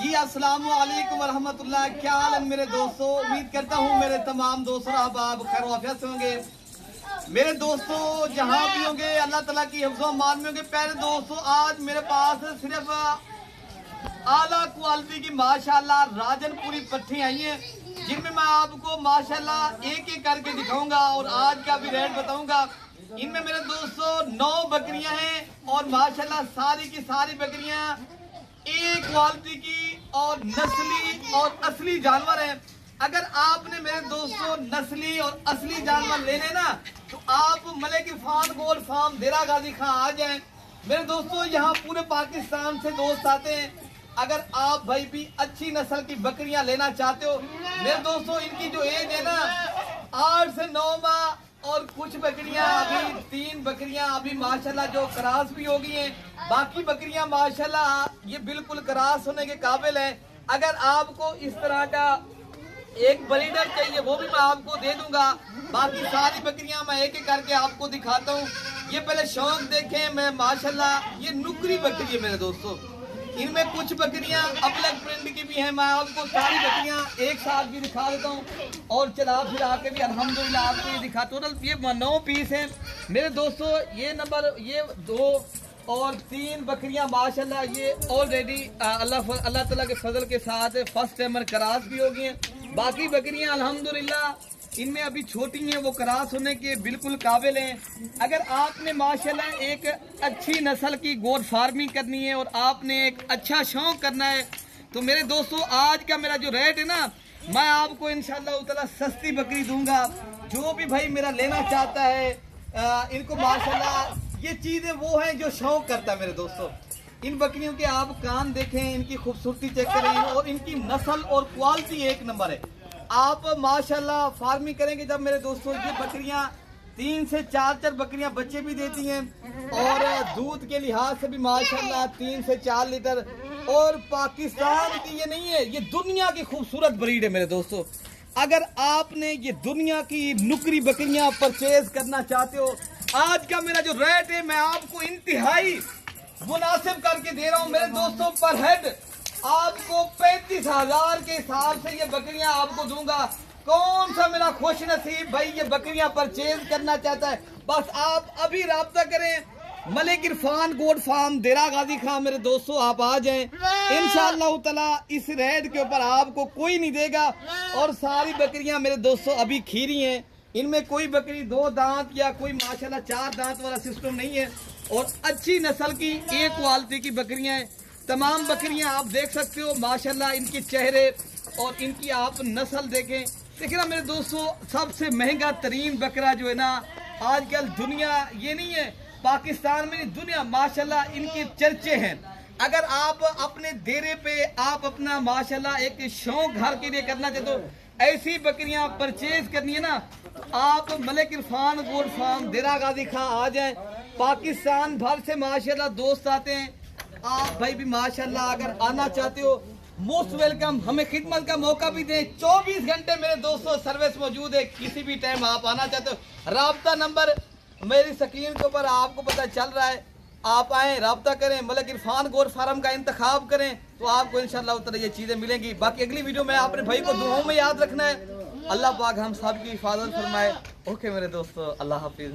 जी अस्सलाम वालेकुम रहमतुल्लाह। क्या हाल है मेरे दोस्तों? उम्मीद करता हूँ मेरे तमाम दोस्तों अहबाब खैर वाफियत से होंगे। मेरे दोस्तों जहाँ भी होंगे अल्लाह ताला की हिफ्ज़ो अमान में होंगे। पहले दोस्तों आज मेरे पास सिर्फ आला क्वालिटी की माशाल्लाह राजनपुरी पट्टी आई है, जिनमें मैं आपको माशाल्लाह एक एक करके दिखाऊंगा और आज का भी रेट बताऊंगा। इनमें मेरे दोस्तों 9 बकरियां हैं और माशाल्लाह सारी की सारी बकरियां एक क्वालिटी की और नस्ली और असली जानवर है। अगर आपने मेरे दोस्तों नस्ली और असली जानवर लेने ना तो आप मलिक इरफान गोल्ड फार्म देरा गाजी खां आ जाएं। मेरे दोस्तों यहाँ पूरे पाकिस्तान से दोस्त आते हैं। अगर आप भाई भी अच्छी नस्ल की बकरियां लेना चाहते हो, मेरे दोस्तों इनकी जो एज है ना 8 से 9 माह और कुछ बकरियां अभी 3 बकरियां अभी माशाल्लाह जो क्रॉस भी हो गई हैं। बाकी बकरियां माशाल्लाह ये बिल्कुल क्रॉस होने के काबिल है। अगर आपको इस तरह का एक ब्रीडर चाहिए वो भी मैं आपको दे दूंगा। बाकी सारी बकरियां मैं एक एक करके आपको दिखाता हूँ। ये पहले शौक देखें। मैं माशाल्लाह ये नुकरी बकरी है मेरे दोस्तों। इनमें कुछ बकरियां अबलग प्रिंट की भी हैं। मैं आपको सारी बकरियां एक साथ भी दिखा देता हूँ और चला फिरा के भी अल्हम्दुलिल्लाह आपको ये दिखाता हूँ। ये 9 पीस हैं मेरे दोस्तों। ये नंबर ये 2 और 3 बकरियां माशाल्लाह ये ऑलरेडी अल्लाह ताला के फजल के साथ फर्स्ट टाइमर क्रॉस भी हो गई हैं। बाकी बकरियां अल्हम्दुलिल्लाह इनमें अभी छोटी हैं, वो क्रॉस होने के बिल्कुल काबिल हैं। अगर आपने माशाल्लाह एक अच्छी नस्ल की गोट फार्मिंग करनी है और आपने एक अच्छा शौक करना है तो मेरे दोस्तों आज का मेरा जो रेट है ना, मैं आपको इंशाअल्लाह ताला सस्ती बकरी दूंगा। जो भी भाई मेरा लेना चाहता है इनको माशाल्लाह ये चीजें वो हैं जो शौक करता है मेरे दोस्तों। इन बकरियों के आप कान देखें, इनकी खूबसूरती चेक करें और इनकी नस्ल और क्वालिटी एक नंबर है। आप माशाल्लाह फार्मिंग करेंगे जब मेरे दोस्तों ये बकरियां 3 से 4 बकरियां बच्चे भी देती हैं और दूध के लिहाज से भी माशाल्लाह 3 से 4 लीटर। और पाकिस्तान की ये नहीं है, ये दुनिया की खूबसूरत ब्रीड है मेरे दोस्तों। अगर आपने ये दुनिया की नुकरी बकरियां परचेज करना चाहते हो, आज का मेरा जो रेट है मैं आपको इंतहाई मुनासिब करके दे रहा हूँ मेरे दोस्तों। पर हेड आपको 35,000 के हिसाब से ये बकरियां आपको दूंगा। कौन सा मेरा खुश नसीब भाई ये बकरियां परचेज करना चाहता है, बस आप अभी राब्ता करें। मलिक इरफान गोट फार्म देरा गाजी खां मेरे दोस्तों आप आ जाएं। इंशाअल्लाह ताला इस रेट के ऊपर आपको कोई नहीं देगा। और सारी बकरियां मेरे दोस्तों अभी खीरी हैं। इनमें कोई बकरी 2 दांत या कोई माशाल्लाह 4 दांत वाला सिस्टम नहीं है और अच्छी नस्ल की एक क्वालिटी की बकरियां हैं। तमाम बकरियां आप देख सकते हो माशाल्लाह इनके चेहरे और इनकी आप नस्ल देखें। देखिए ना मेरे दोस्तों, सबसे महंगा तरीन बकरा जो है ना आजकल दुनिया ये नहीं है पाकिस्तान में, दुनिया माशाल्लाह इनके चर्चे हैं। अगर आप अपने डेरे पे आप अपना माशाल्लाह एक शौक घर के लिए करना चाहते हो, ऐसी बकरियां परचेज करनी है ना, आप मलिक इरफान गोट फार्म देरा गाजी खां आ जाए। पाकिस्तान भर से माशाल्लाह दोस्त आते हैं। आप भाई भी माशाल्लाह अगर आना चाहते हो मोस्ट वेलकम। हमें खिदमत का मौका भी दें। 24 घंटे मेरे दोस्तों सर्विस मौजूद है। किसी भी टाइम आप आना चाहते हो, राब्ता नंबर मेरी स्क्रीन के ऊपर आपको पता चल रहा है। आप आए, राब्ता करें, मलिक इरफान गोट फार्म का इंतखाब करें तो आपको इंशाअल्लाह ताला ये चीजें मिलेंगी। बाकी अगली वीडियो में आपने भाई को दुआओं में याद रखना है। अल्लाह पाक हम सब की हिफाजत फरमाए। ओके मेरे दोस्तों, अल्लाह हाफिज।